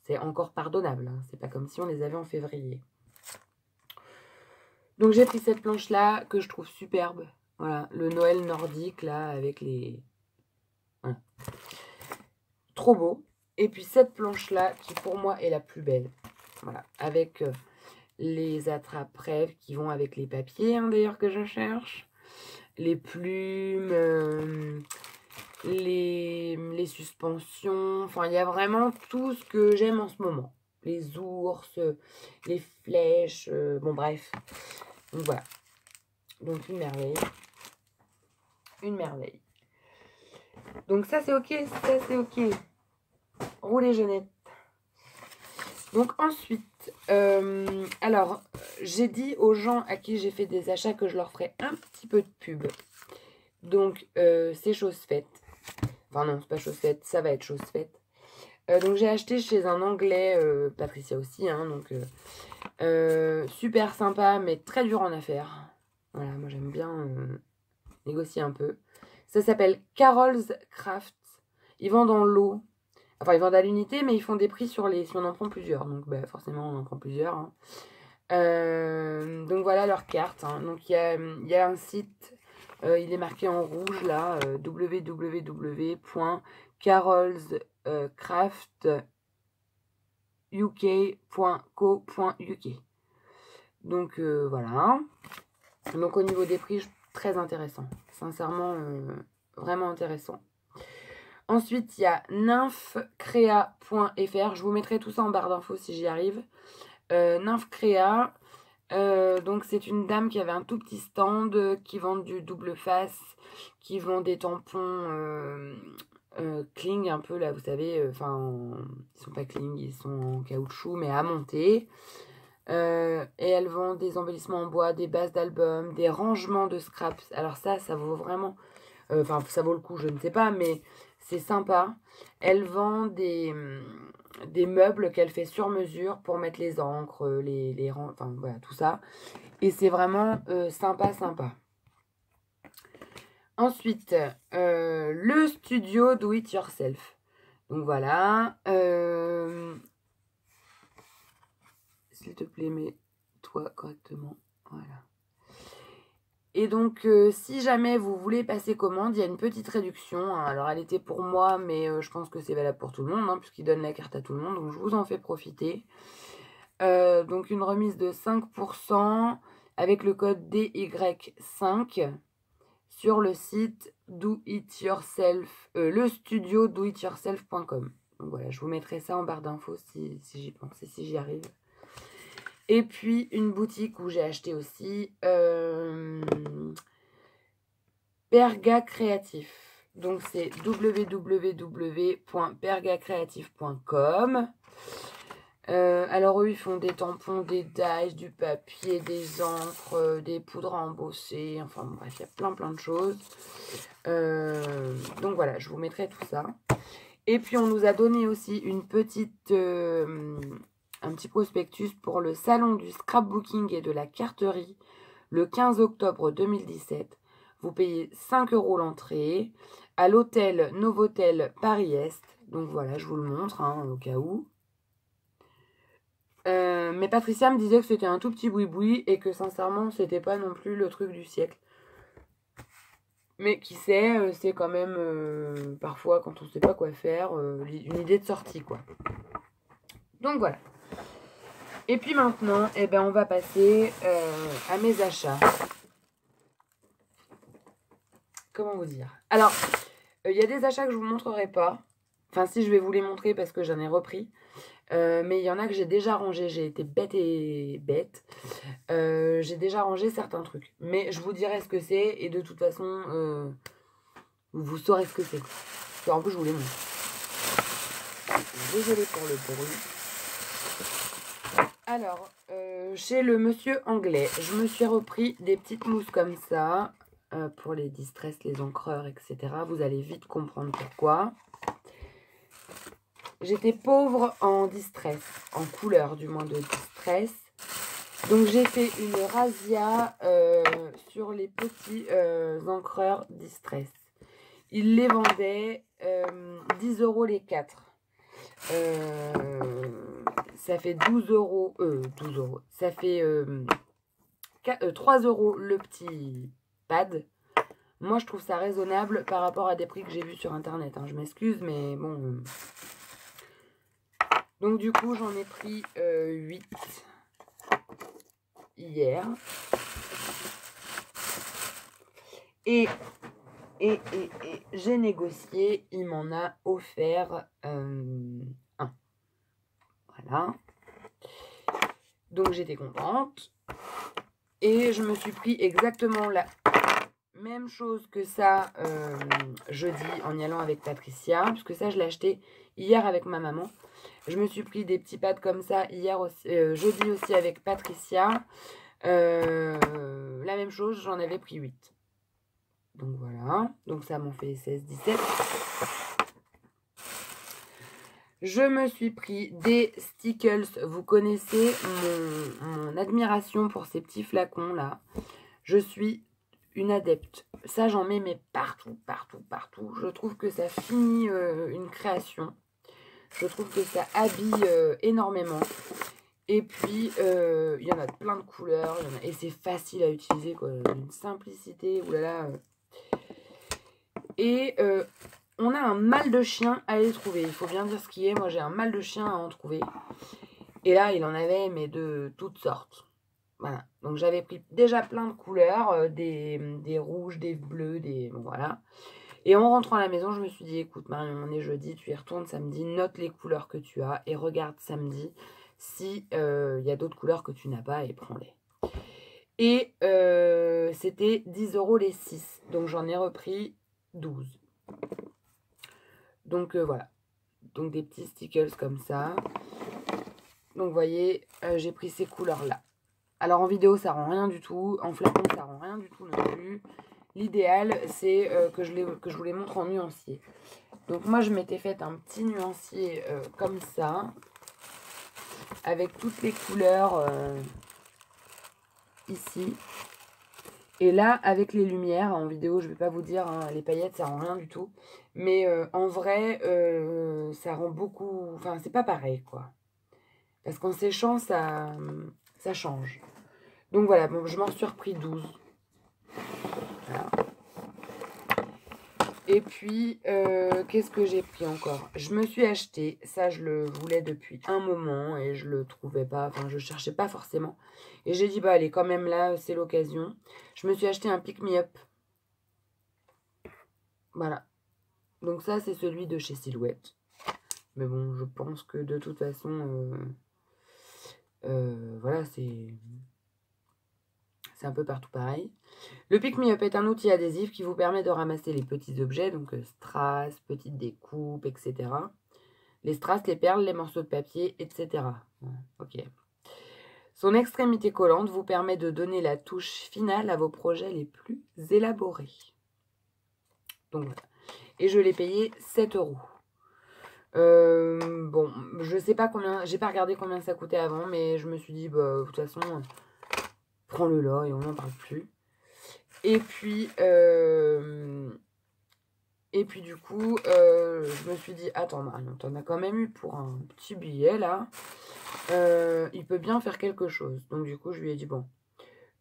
c'est encore pardonnable, hein. C'est pas comme si on les avait en février. Donc j'ai pris cette planche-là que je trouve superbe. Voilà, le Noël nordique, là, avec les... Voilà. Trop beau. Et puis cette planche-là, qui pour moi est la plus belle. Voilà, avec les attrape-rêves qui vont avec les papiers, hein, d'ailleurs, que je cherche. Les plumes... les suspensions, enfin il y a vraiment tout ce que j'aime en ce moment. Les ours, les flèches, bon bref. Donc voilà. Donc une merveille. Une merveille. Donc ça c'est ok, ça c'est ok. Roulez Jeannette. Donc ensuite, alors j'ai dit aux gens à qui j'ai fait des achats que je leur ferais un petit peu de pub. Donc c'est chose faite. Enfin non, c'est pas chose faite, ça va être chose faite. Donc j'ai acheté chez un Anglais, Patricia aussi, hein, donc super sympa, mais très dur en affaires. Voilà, moi j'aime bien négocier un peu. Ça s'appelle Carol's Craft. Ils vendent en lot. Enfin, ils vendent à l'unité, mais ils font des prix si on en prend plusieurs. Donc forcément, on en prend plusieurs. Hein. Donc voilà leur carte. Hein. Donc il y a un site... il est marqué en rouge là, www.carolscraftuk.co.uk. Donc voilà. Donc au niveau des prix, très intéressant. Sincèrement, vraiment intéressant. Ensuite, il y a nymphcrea.fr. Je vous mettrai tout ça en barre d'infos si j'y arrive. Nymphcrea. Donc c'est une dame qui avait un tout petit stand qui vend du double face, qui vend des tampons cling un peu là, vous savez, enfin ils sont pas cling, ils sont en caoutchouc mais à monter. Et elle vend des embellissements en bois, des bases d'albums, des rangements de scraps. Alors ça vaut vraiment, enfin ça vaut le coup, je ne sais pas, mais c'est sympa. Elle vend des meubles qu'elle fait sur mesure pour mettre les encres, les rangs, enfin voilà, tout ça. Et c'est vraiment sympa. Ensuite, le studio Do It Yourself. Donc voilà. S'il te plaît, mets-toi correctement. Voilà. Et donc, si jamais vous voulez passer commande, il y a une petite réduction. Hein. Alors, elle était pour moi, mais je pense que c'est valable pour tout le monde, hein, puisqu'il donne la carte à tout le monde. Donc, je vous en fais profiter. Donc, une remise de 5% avec le code DY5 sur le site Do It Yourself, le studio doityourself.com. Donc, voilà, je vous mettrai ça en barre d'infos si j'y pense et si j'y arrive. Et puis, une boutique où j'ai acheté aussi Perga Créatif. Donc, c'est www.pergacreatif.com. Alors, eux, ils font des tampons, des dies, du papier, des encres, des poudres à embosser. Enfin, bref, il y a plein de choses. Donc, voilà, je vous mettrai tout ça. Et puis, on nous a donné aussi une petite... un petit prospectus pour le salon du scrapbooking et de la carterie le 15 octobre 2017. Vous payez 5 € l'entrée à l'hôtel Novotel Paris-Est. Donc voilà, je vous le montre hein, au cas où. Mais Patricia me disait que c'était un tout petit boui-boui et que sincèrement, c'était pas non plus le truc du siècle. Mais qui sait, c'est quand même parfois quand on sait pas quoi faire, une idée de sortie quoi. Donc voilà. Et puis maintenant, eh ben, on va passer à mes achats. Comment vous dire? Alors, il y a des achats que je ne vous montrerai pas. Enfin, si, je vais vous les montrer parce que j'en ai repris. Mais il y en a que j'ai déjà rangé. J'ai été bête. J'ai déjà rangé certains trucs. Mais je vous dirai ce que c'est. Et de toute façon, vous saurez ce que c'est. En plus, je vous les montre. Désolée pour le bruit. Alors, chez le monsieur anglais, je me suis repris des petites mousses comme ça pour les distress, les encreurs, etc. Vous allez vite comprendre pourquoi. J'étais pauvre en distress, en couleur du moins de distress. Donc j'ai fait une razzia sur les petits encreurs distress. Ils les vendaient 10 € les 4. Ça fait 12 €. 12 €. Ça fait 3 € le petit pad. Moi, je trouve ça raisonnable par rapport à des prix que j'ai vus sur Internet. Hein. Je m'excuse, mais bon. Donc, du coup, j'en ai pris 8 hier. Et j'ai négocié. Il m'en a offert un. Voilà. Donc, j'étais contente. Et je me suis pris exactement la même chose que ça jeudi en y allant avec Patricia. Puisque ça, je l'ai acheté hier avec ma maman. Je me suis pris des petits pads comme ça hier aussi, jeudi aussi avec Patricia. La même chose, j'en avais pris 8. Donc voilà. Donc ça m'en fait 16, 17. Je me suis pris des Stickles. Vous connaissez mon admiration pour ces petits flacons là. Je suis une adepte. Ça, j'en mets mais partout. Je trouve que ça finit une création. Je trouve que ça habille énormément. Et puis, il y en a plein de couleurs. Et c'est facile à utiliser, quoi. Une simplicité. Oulala. Et on a un mal de chien à les trouver. Il faut bien dire ce qui est. Moi, j'ai un mal de chien à en trouver. Et là, il en avait, mais de toutes sortes. Voilà, donc j'avais pris déjà plein de couleurs, des rouges, des bleus, bon, voilà. Et en rentrant à la maison, je me suis dit, écoute Marion, on est jeudi, tu y retournes samedi, note les couleurs que tu as et regarde samedi si y a d'autres couleurs que tu n'as pas et prends-les. Et c'était 10 € les 6, donc j'en ai repris 12. Donc voilà, donc des petits stickers comme ça. Donc vous voyez, j'ai pris ces couleurs-là. Alors en vidéo, ça rend rien du tout. En flacon, ça rend rien du tout non plus. L'idéal, c'est que je vous les montre en nuancier. Donc moi, je m'étais fait un petit nuancier comme ça. Avec toutes les couleurs ici. Et là, avec les lumières, en vidéo, je ne vais pas vous dire, hein, les paillettes, ça rend rien du tout. Mais en vrai, ça rend beaucoup... Enfin, c'est pas pareil, quoi. Parce qu'en séchant, ça change. Donc voilà, bon, je m'en suis repris 12. Voilà. Et puis, qu'est-ce que j'ai pris encore? Je me suis acheté, ça je le voulais depuis un moment et je le trouvais pas, enfin je cherchais pas forcément. Et j'ai dit, bah allez, quand même là, c'est l'occasion. Je me suis acheté un Pick Me Up. Voilà. Donc ça, c'est celui de chez Silhouette. Mais bon, je pense que de toute façon, voilà, c'est un peu partout pareil. Le Pick Me Up est un outil adhésif qui vous permet de ramasser les petits objets, donc strass, petites découpes, etc. Les strass, les perles, les morceaux de papier, etc. Ok. Son extrémité collante vous permet de donner la touche finale à vos projets les plus élaborés. Donc voilà. Et je l'ai payé 7 €. Bon, je sais pas combien, j'ai pas regardé combien ça coûtait avant, mais je me suis dit, bah, de toute façon, prends-le là et on n'en parle plus. Et puis du coup, je me suis dit, attends Marion, t'en as quand même eu pour un petit billet là. Il peut bien faire quelque chose. Donc du coup, je lui ai dit, bon,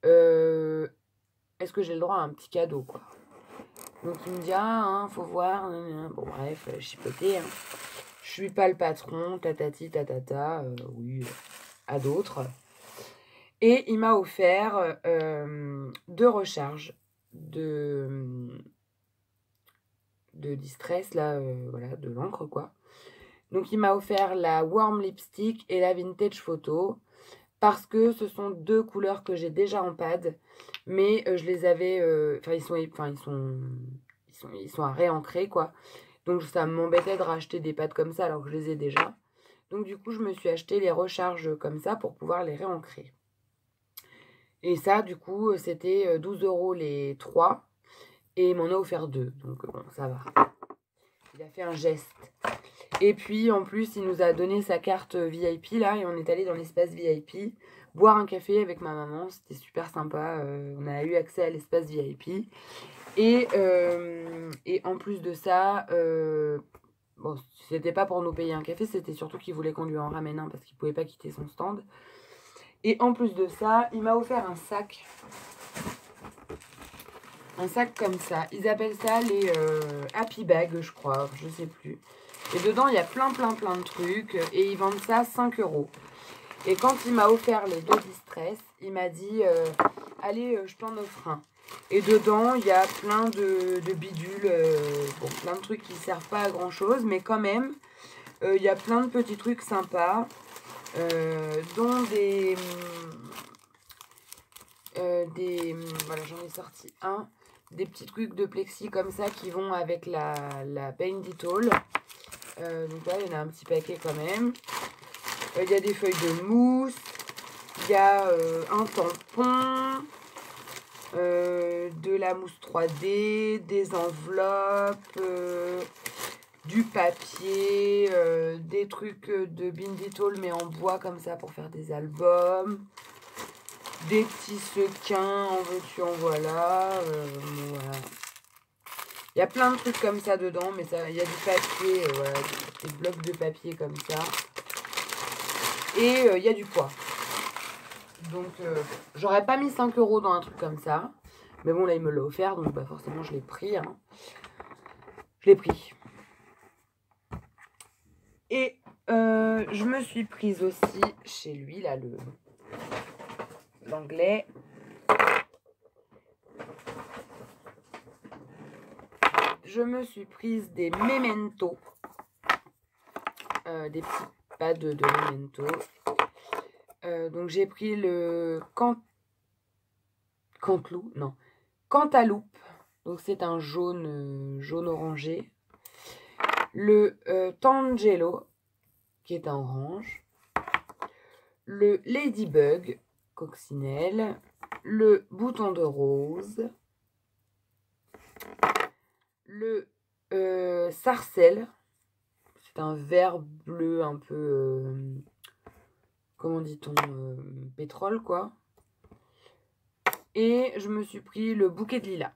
est-ce que j'ai le droit à un petit cadeau, quoi? Donc il me dit, ah, hein, faut voir. Bon, bref, chipoté. Hein. Je suis pas le patron, tatati, tatata, oui, à d'autres. Et il m'a offert 2 recharges de distress, là, voilà, de l'encre, quoi. Donc il m'a offert la Warm Lipstick et la Vintage Photo. Parce que ce sont 2 couleurs que j'ai déjà en pad. Mais je les avais... ils sont à réancrer, quoi. Donc ça m'embêtait de racheter des pads comme ça alors que je les ai déjà. Donc du coup, je me suis acheté les recharges comme ça pour pouvoir les réancrer. Et ça, du coup, c'était 12 € les 3. Et il m'en a offert 2. Donc bon, ça va. Il a fait un geste. Et puis, en plus, il nous a donné sa carte VIP, là, et on est allé dans l'espace VIP, boire un café avec ma maman, c'était super sympa, on a eu accès à l'espace VIP. Et en plus de ça, bon, c'était pas pour nous payer un café, c'était surtout qu'il voulait qu'on lui en ramène un, parce qu'il pouvait pas quitter son stand. Et en plus de ça, il m'a offert un sac. Un sac comme ça. Ils appellent ça les Happy Bags, je crois, je sais plus. Et dedans, il y a plein de trucs. Et ils vendent ça 5 €. Et quand il m'a offert les 2 distress, il m'a dit, allez, je t'en offre un. Et dedans, il y a plein de bidules. Bon, plein de trucs qui ne servent pas à grand chose. Mais quand même, il y a plein de petits trucs sympas. Dont voilà, j'en ai sorti un. Des petits trucs de plexi comme ça qui vont avec la Paint It-All. Donc là, il y en a un petit paquet quand même. Il y a des feuilles de mousse. Il y a un tampon. De la mousse 3D. Des enveloppes. Du papier. Des trucs de Paint It-All mais en bois comme ça pour faire des albums. Des petits sequins, en veux-tu, en voilà. Voilà. Il y a plein de trucs comme ça dedans, mais ça, il y a du papier, voilà, des blocs de papier comme ça. Et il y a du poids. Donc, j'aurais pas mis 5 € dans un truc comme ça. Mais bon, là, il me l'a offert, donc bah, forcément, je l'ai pris. Hein. Je l'ai pris. Et je me suis prise aussi chez lui, là, l'anglais. Je me suis prise des Memento. Des petits pads de Memento. Donc j'ai pris le Cantaloupe. Donc c'est un jaune orangé. Le Tangelo, qui est un orange. Le Ladybug, coccinelle. Le bouton de rose. Le Sarcelle. C'est un vert bleu un peu, comment dit-on, pétrole quoi. Et je me suis pris le bouquet de lilas.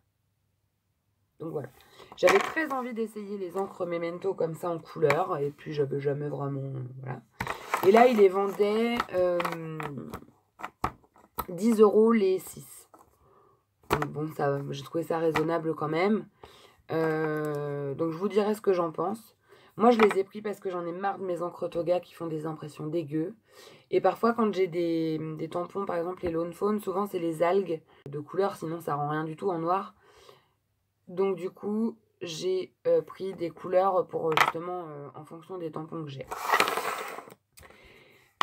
Donc voilà. J'avais très envie d'essayer les encres Memento comme ça en couleur. Et puis j'avais jamais vraiment... Voilà. Et là, il les vendait 10 € les 6. Donc bon, j'ai trouvé ça raisonnable quand même. Donc je vous dirai ce que j'en pense. Moi, je les ai pris parce que j'en ai marre de mes encres Toga qui font des impressions dégueu. Et parfois, quand j'ai des tampons, par exemple les Lone Fawn, souvent c'est les algues de couleur, sinon ça rend rien du tout en noir. Donc du coup, j'ai pris des couleurs pour justement en fonction des tampons que j'ai.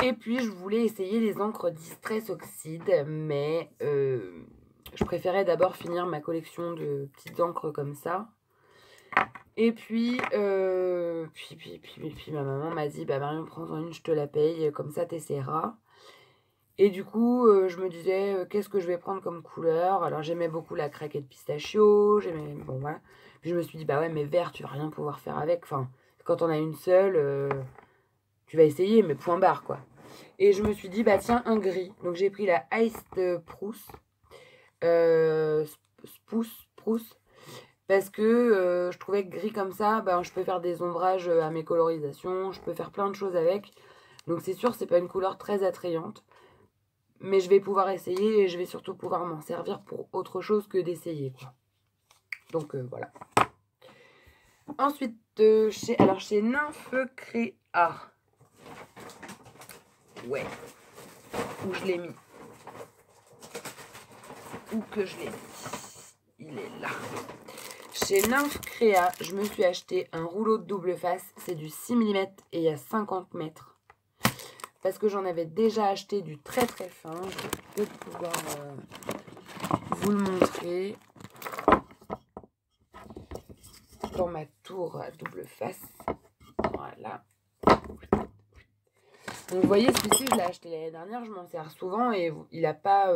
Et puis, je voulais essayer les encres Distress Oxide, mais je préférais d'abord finir ma collection de petites encres comme ça. Et puis, ma maman m'a dit, bah Marion, prends-en une, je te la paye, comme ça t'essaieras. Et du coup, je me disais, qu'est-ce que je vais prendre comme couleur? Alors, j'aimais beaucoup la craquette pistachio, j'aimais, bon voilà. Puis je me suis dit, bah ouais, mais vert, tu vas rien pouvoir faire avec. Enfin, quand on a une seule, tu vas essayer, mais point barre, quoi. Et je me suis dit, bah tiens, un gris. Donc, j'ai pris la Iced Spruce. Parce que je trouvais que gris comme ça, ben, je peux faire des ombrages à mes colorisations. Je peux faire plein de choses avec. Donc c'est sûr, c'est pas une couleur très attrayante. Mais je vais pouvoir essayer et je vais surtout pouvoir m'en servir pour autre chose que d'essayer. Donc voilà. Ensuite, chez Nymphe Créa. Ouais. Où je l'ai mis. Où que je l'ai mis. Il est là. Chez Nymphe Créa, je me suis acheté un rouleau de double face. C'est du 6 mm et il y a 50 mètres. Parce que j'en avais déjà acheté du très très fin. Je vais peut-être pouvoir vous le montrer. Dans ma tour à double face. Voilà. Donc vous voyez, celui-ci, je l'ai acheté l'année dernière. Je m'en sers souvent et il n'a pas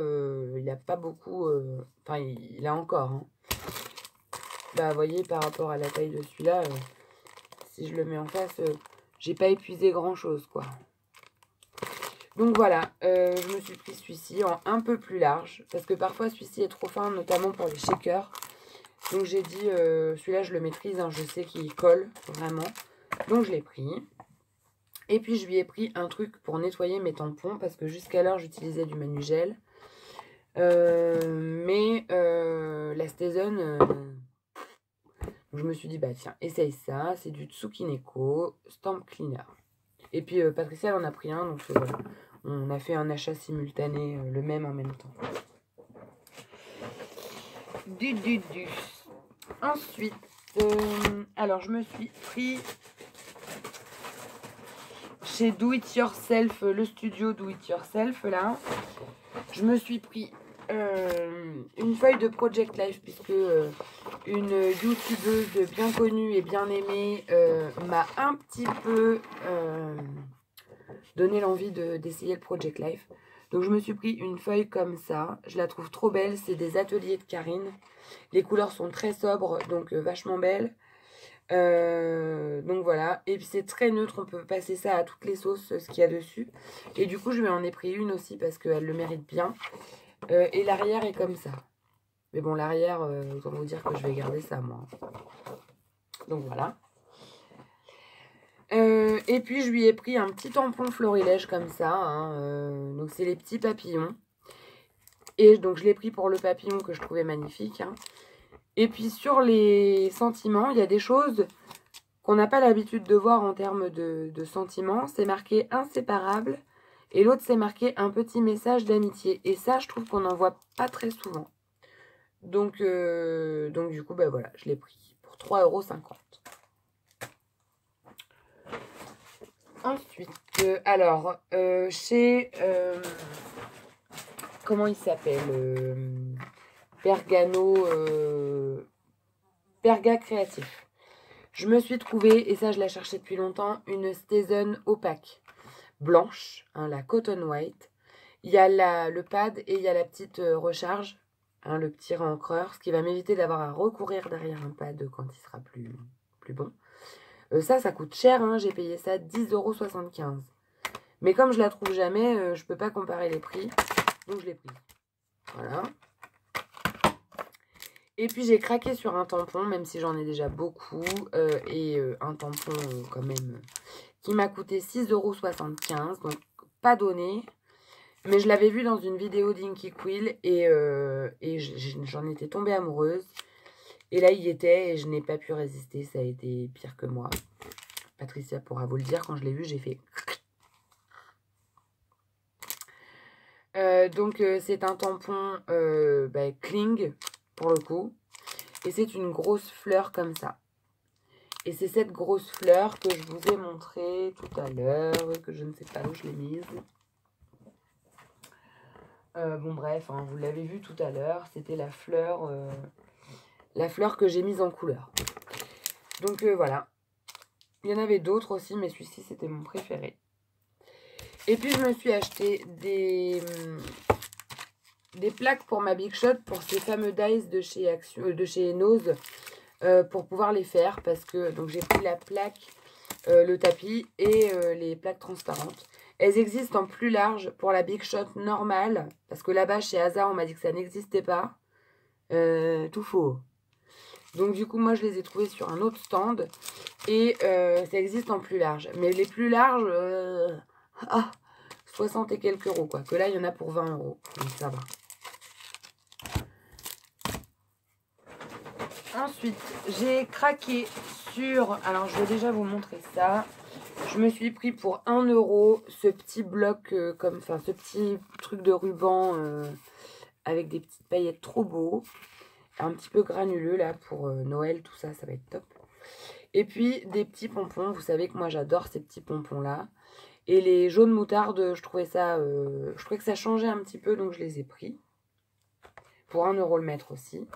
beaucoup... Enfin, il a encore. Hein. Bah, vous voyez, par rapport à la taille de celui-là, si je le mets en face, j'ai pas épuisé grand-chose, quoi. Donc voilà, je me suis pris celui-ci en un peu plus large. Parce que parfois, celui-ci est trop fin, notamment pour les shakers. Donc j'ai dit, celui-là, je le maîtrise. Hein, je sais qu'il colle vraiment. Donc je l'ai pris. Et puis, je lui ai pris un truc pour nettoyer mes tampons. Parce que jusqu'alors, j'utilisais du Manugel. Mais la Stézone... je me suis dit, bah tiens, essaye ça. C'est du Tsukineko Stamp Cleaner. Et puis, Patricia, elle en a pris un. Donc, voilà. On a fait un achat simultané, le même en même temps. Ensuite, alors, je me suis pris chez Do It Yourself, le studio Do It Yourself, là. Je me suis pris une feuille de Project Life, puisque une youtubeuse bien connue et bien aimée m'a un petit peu donné l'envie d'essayer le Project Life. Donc je me suis pris une feuille comme ça. Je la trouve trop belle. C'est des ateliers de Karine. Les couleurs sont très sobres, donc vachement belles. Donc voilà. Et puis c'est très neutre. On peut passer ça à toutes les sauces, ce qu'il y a dessus. Et du coup, je lui en ai pris une aussi parce qu'elle le mérite bien. Et l'arrière est comme ça. Mais bon, l'arrière, autant vous dire que je vais garder ça, moi. Donc voilà. Et puis, je lui ai pris un petit tampon florilège comme ça. Hein, donc, c'est les petits papillons. Et donc, je l'ai pris pour le papillon que je trouvais magnifique. Hein. Et puis, sur les sentiments, il y a des choses qu'on n'a pas l'habitude de voir en termes de sentiments. C'est marqué inséparable Et l'autre, c'est marqué un petit message d'amitié. Et ça, je trouve qu'on n'en voit pas très souvent. Donc du coup, bah voilà, je l'ai pris pour 3,50 €. Ensuite, alors, chez... comment il s'appelle Bergano... Berga Créatif. Je me suis trouvé, et ça je la cherchais depuis longtemps, une Stézen opaque. Blanche, hein, la Cotton White. Il y a le pad et il y a la petite recharge, hein, le petit encreur, ce qui va m'éviter d'avoir à recourir derrière un pad quand il sera plus bon. Ça coûte cher, hein, j'ai payé ça 10,75 €. Mais comme je la trouve jamais, je peux pas comparer les prix, donc je l'ai pris. Voilà. Et puis j'ai craqué sur un tampon, même si j'en ai déjà beaucoup, un tampon quand même qui m'a coûté 6,75 €, donc pas donné. Mais je l'avais vu dans une vidéo d'Inky Quill et j'en étais tombée amoureuse. Et là, il y était et je n'ai pas pu résister. Ça a été pire que moi. Patricia pourra vous le dire. Quand je l'ai vu, j'ai fait... c'est un tampon Kling, pour le coup. Et c'est une grosse fleur comme ça. Et c'est cette grosse fleur que je vous ai montrée tout à l'heure, que je ne sais pas où je l'ai mise. Bon bref, hein, vous l'avez vu tout à l'heure, c'était la fleur que j'ai mise en couleur. Donc voilà. Il y en avait d'autres aussi, mais celui-ci c'était mon préféré. Et puis je me suis acheté des plaques pour ma Big Shot, pour ces fameux dies de chez Nose, pour pouvoir les faire. Parce que donc j'ai pris la plaque, le tapis et les plaques transparentes. Elles existent en plus large pour la Big Shot normale. Parce que là-bas, chez Hazard, on m'a dit que ça n'existait pas. Tout faux. Donc, du coup, moi, je les ai trouvées sur un autre stand. Et ça existe en plus large. Mais les plus larges, 60 et quelques euros, quoi. Que là, il y en a pour 20 €. Donc, ça va. Ensuite, j'ai craqué sur... Alors, je vais déjà vous montrer ça. Je me suis pris pour 1 € ce petit bloc, ce petit truc de ruban avec des petites paillettes trop beaux. Un petit peu granuleux là pour Noël, tout ça, ça va être top. Et puis des petits pompons. Vous savez que moi j'adore ces petits pompons là. Et les jaunes moutarde, je trouvais que ça changeait un petit peu, donc je les ai pris. Pour 1 € le mètre aussi.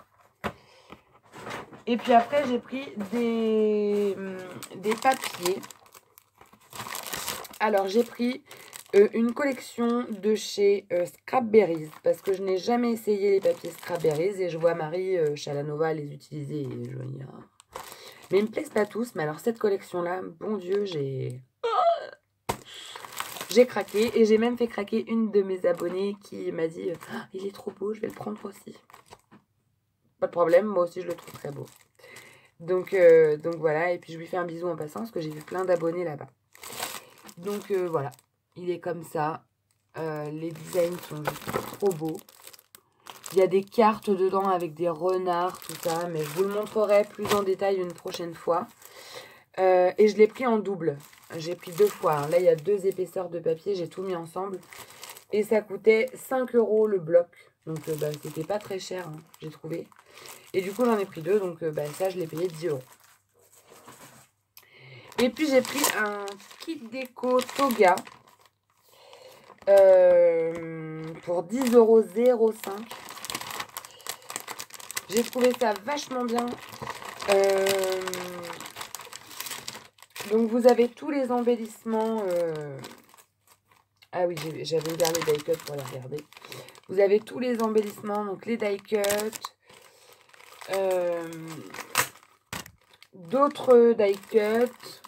Et puis après, j'ai pris des papiers. Alors, j'ai pris une collection de chez Scrapberries. Parce que je n'ai jamais essayé les papiers Scrapberries. Et je vois Marie Chalanova les utiliser. Et je dis, ah. Mais ils me plaisent pas tous. Mais alors, cette collection-là, bon Dieu, j'ai craqué. Et j'ai même fait craquer une de mes abonnées qui m'a dit, il est trop beau, je vais le prendre aussi. Pas de problème, moi aussi je le trouve très beau. Donc voilà, et puis je lui fais un bisou en passant parce que j'ai vu plein d'abonnés là-bas. Donc voilà, il est comme ça. Les designs sont juste trop beaux. Il y a des cartes dedans avec des renards, tout ça, mais je vous le montrerai plus en détail une prochaine fois. Et je l'ai pris en double. J'ai pris 2 fois. Hein. Là, il y a 2 épaisseurs de papier, j'ai tout mis ensemble. Et ça coûtait 5 € le bloc. Donc c'était pas très cher, hein, j'ai trouvé. Et du coup, j'en ai pris 2, donc ça, je l'ai payé 10 €. Et puis, j'ai pris un kit déco Toga pour 10,05 €. J'ai trouvé ça vachement bien. Donc, vous avez tous les embellissements. Ah oui, j'avais ouvert les die cuts pour les regarder. Vous avez tous les embellissements, donc les die cuts. D'autres die cuts,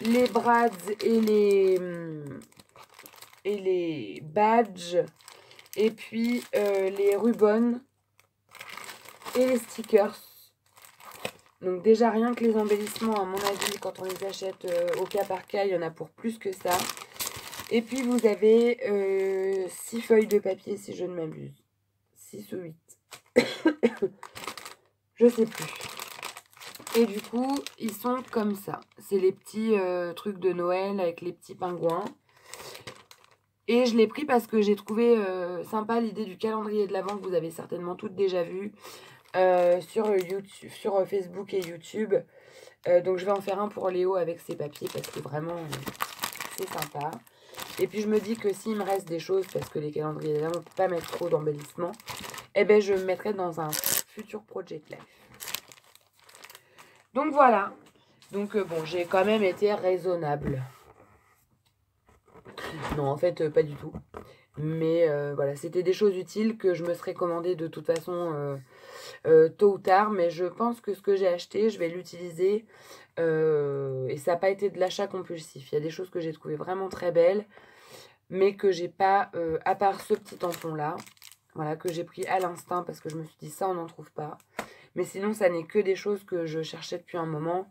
les brads et les badges, et puis les rubans et les stickers. Donc déjà rien que les embellissements, à mon avis, quand on les achète au cas par cas, il y en a pour plus que ça. Et puis vous avez 6 feuilles de papier si je ne m'abuse. 6 ou 8. Je sais plus. Et du coup, ils sont comme ça. C'est les petits trucs de Noël avec les petits pingouins. Et je l'ai pris parce que j'ai trouvé sympa l'idée du calendrier de l'Avent que vous avez certainement toutes déjà vu sur YouTube, sur Facebook et YouTube. Donc je vais en faire un pour Léo avec ses papiers parce que vraiment c'est sympa. Et puis je me dis que s'il me reste des choses, parce que les calendriers de l'Avent, on ne peut pas mettre trop d'embellissement, eh ben je me mettrai dans un futur Project Life. Donc voilà. Donc bon, j'ai quand même été raisonnable. Non, en fait, pas du tout. Mais voilà, c'était des choses utiles que je me serais commandé de toute façon tôt ou tard. Mais je pense que ce que j'ai acheté, je vais l'utiliser. Et ça n'a pas été de l'achat compulsif. Il y a des choses que j'ai trouvées vraiment très belles, mais que j'ai pas, à part ce petit tampon-là, voilà, que j'ai pris à l'instinct parce que je me suis dit ça, on n'en trouve pas. Mais sinon, ça n'est que des choses que je cherchais depuis un moment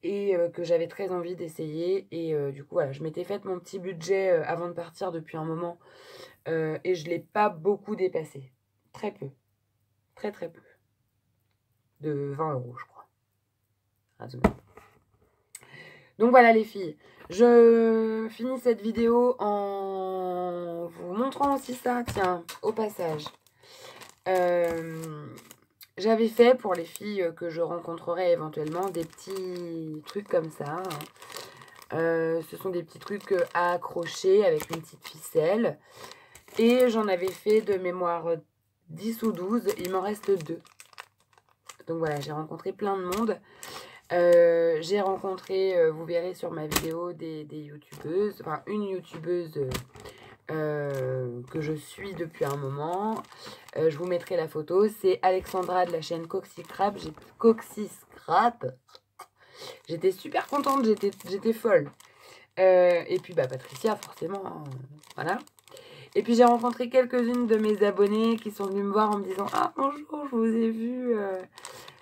et que j'avais très envie d'essayer. Et du coup, voilà, je m'étais fait mon petit budget avant de partir depuis un moment. Et je ne l'ai pas beaucoup dépassé. Très peu. Très très peu. De 20 €, je crois. Raisonnable. Donc voilà les filles. Je finis cette vidéo en vous montrant aussi ça. Tiens, au passage. J'avais fait pour les filles que je rencontrerai éventuellement des petits trucs comme ça. Ce sont des petits trucs à accrocher avec une petite ficelle. Et j'en avais fait de mémoire 10 ou 12. Il m'en reste 2. Donc voilà, j'ai rencontré plein de monde. J'ai rencontré, vous verrez sur ma vidéo, des youtubeuses. Enfin, une youtubeuse que je suis depuis un moment. Je vous mettrai la photo. C'est Alexandra de la chaîne Coxyscrap. J'étais super contente, j'étais folle. Et puis Patricia, forcément. Hein, voilà. Et puis j'ai rencontré quelques-unes de mes abonnés qui sont venues me voir en me disant « Ah bonjour, je vous ai vu,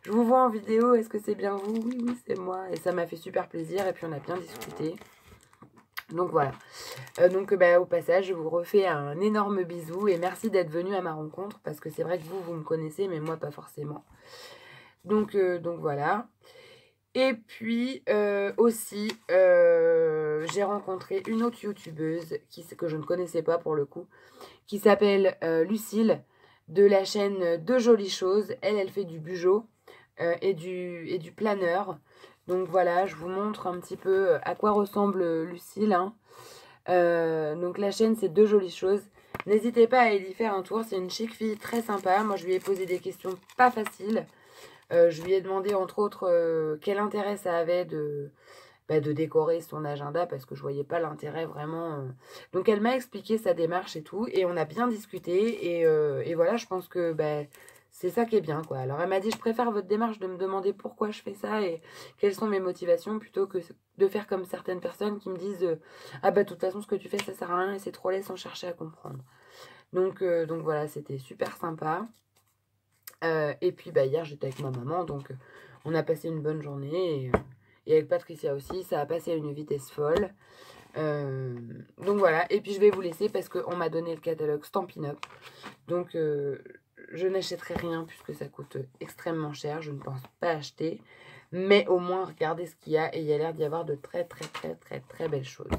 je vous vois en vidéo, est-ce que c'est bien vous ?» Oui, oui, c'est moi. Et ça m'a fait super plaisir et puis on a bien discuté. Donc voilà. Au passage, je vous refais un énorme bisou et merci d'être venu à ma rencontre parce que c'est vrai que vous me connaissez, mais moi pas forcément. Donc voilà. Et puis aussi, j'ai rencontré une autre youtubeuse que je ne connaissais pas pour le coup, qui s'appelle Lucille de la chaîne De Jolies Choses. Elle fait du bugeot et du planeur. Donc voilà, je vous montre un petit peu à quoi ressemble Lucille. Hein. Donc la chaîne, c'est De Jolies Choses. N'hésitez pas à y faire un tour, c'est une chic fille très sympa. Moi, je lui ai posé des questions pas faciles. Je lui ai demandé, entre autres, quel intérêt ça avait de décorer son agenda parce que je voyais pas l'intérêt vraiment. Donc, elle m'a expliqué sa démarche et tout. Et on a bien discuté. Et voilà, je pense que c'est ça qui est bien, quoi. Alors, elle m'a dit, je préfère votre démarche de me demander pourquoi je fais ça et quelles sont mes motivations plutôt que de faire comme certaines personnes qui me disent ah de toute façon, ce que tu fais, ça sert à rien et c'est trop laid sans chercher à comprendre. Donc voilà, c'était super sympa. Et puis hier j'étais avec ma maman, donc on a passé une bonne journée. Et avec Patricia aussi, ça a passé à une vitesse folle. Donc voilà, et puis je vais vous laisser parce qu'on m'a donné le catalogue Stampin' Up. Donc je n'achèterai rien puisque ça coûte extrêmement cher. Je ne pense pas acheter. Mais au moins regardez ce qu'il y a et il y a l'air d'y avoir de très très très très très belles choses.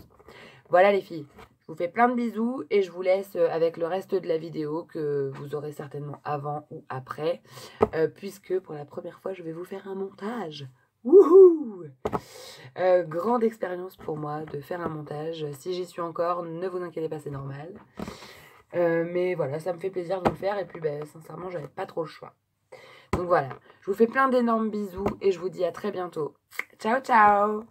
Voilà les filles. Je vous fais plein de bisous et je vous laisse avec le reste de la vidéo que vous aurez certainement avant ou après. Puisque pour la première fois, je vais vous faire un montage. Wouhou! Grande expérience pour moi de faire un montage. Si j'y suis encore, ne vous inquiétez pas, c'est normal. Mais voilà, ça me fait plaisir de le faire. Et puis sincèrement, j'avais pas trop le choix. Donc voilà, je vous fais plein d'énormes bisous et je vous dis à très bientôt. Ciao, ciao!